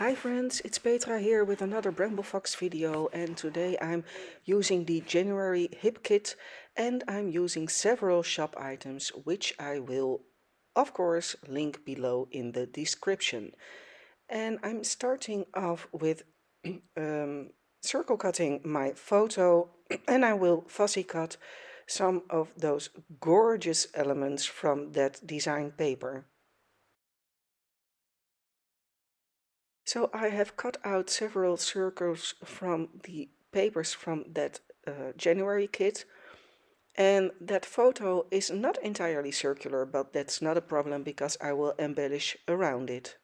Hi friends, it's Petra here with another Bramble Fox video, and today I'm using the January hip kit and I'm using several shop items which I will of course link below in the description. And I'm starting off with circle cutting my photo and I will fussy cut some of those gorgeous elements from that design paper. So I have cut out several circles from the papers from that January kit, and that photo is not entirely circular, but that's not a problem because I will embellish around it.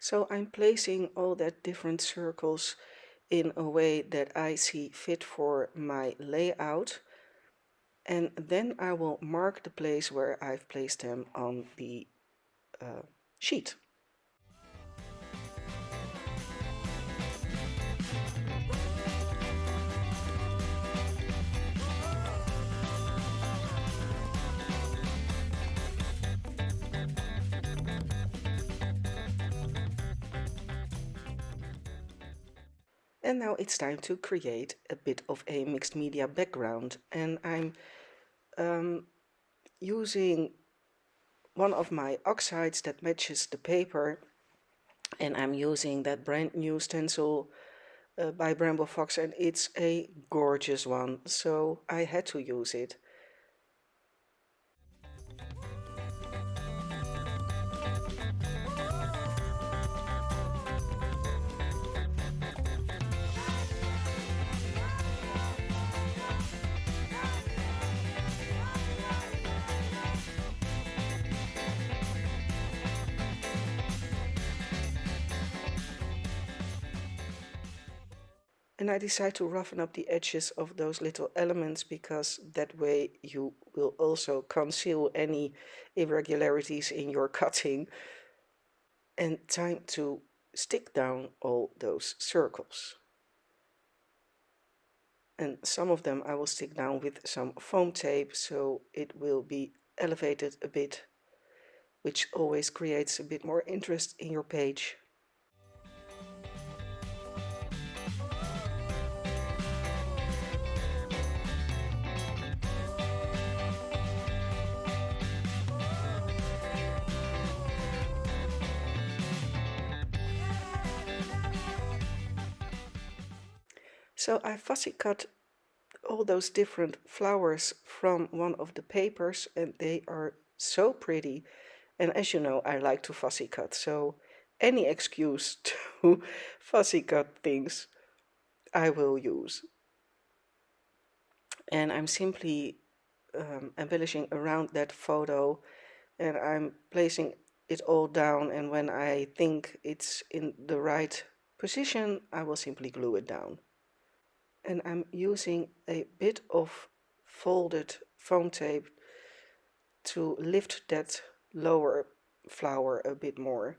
So I'm placing all that different circles in a way that I see fit for my layout, and then I will mark the place where I've placed them on the sheet. And now it's time to create a bit of a mixed media background, and I'm using one of my oxides that matches the paper, and I'm using that brand new stencil by Bramble Fox, and it's a gorgeous one, so I had to use it. And I decide to roughen up the edges of those little elements because that way you will also conceal any irregularities in your cutting. And time to stick down all those circles. And some of them I will stick down with some foam tape so it will be elevated a bit, which always creates a bit more interest in your page. So I fussy cut all those different flowers from one of the papers, and they are so pretty. And as you know, I like to fussy cut, so any excuse to fussy cut things I will use. And I'm simply embellishing around that photo, and I'm placing it all down, and when I think it's in the right position, I will simply glue it down. And I'm using a bit of folded foam tape to lift that lower flower a bit more.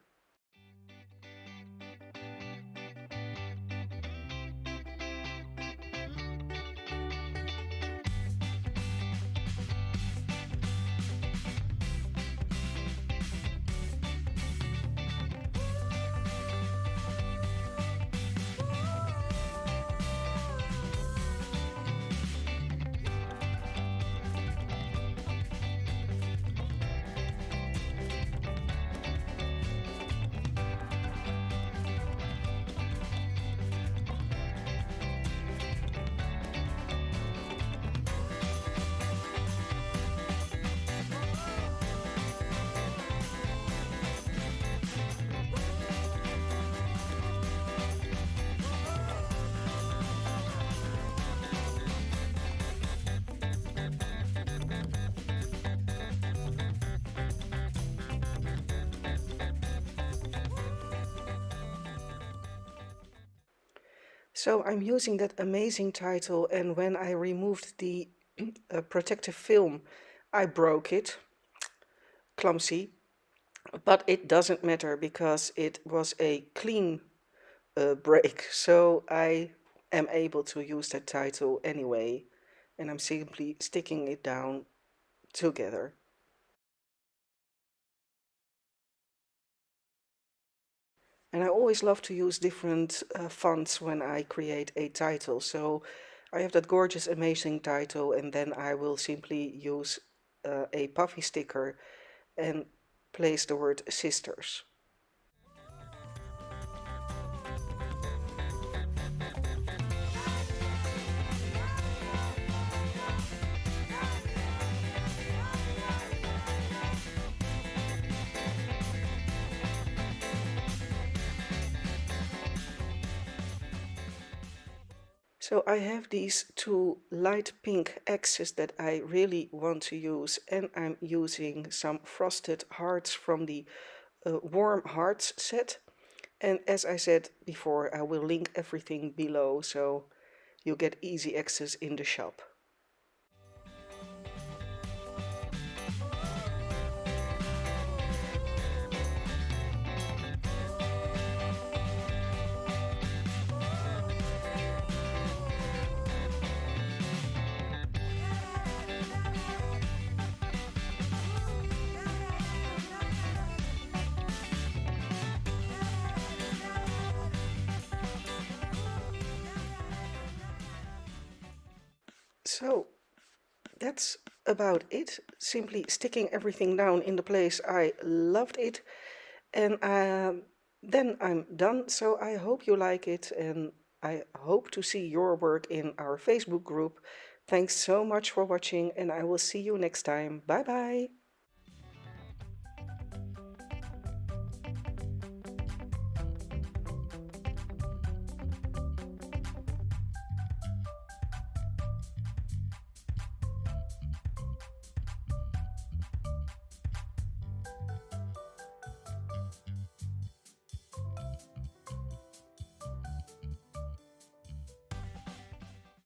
So I'm using that amazing title, and when I removed the protective film, I broke it. Clumsy. But it doesn't matter because it was a clean break, so I am able to use that title anyway, and I'm simply sticking it down together. And I always love to use different fonts when I create a title. So I have that gorgeous, amazing title, and then I will simply use a puffy sticker and place the word sisters. So I have these two light pink X's that I really want to use, and I'm using some frosted hearts from the Warm Hearts set. And as I said before, I will link everything below so you get easy access in the shop. So that's about it. Simply sticking everything down in the place I loved it. And then I'm done. So I hope you like it, and I hope to see your work in our Facebook group. Thanks so much for watching, and I will see you next time. Bye bye.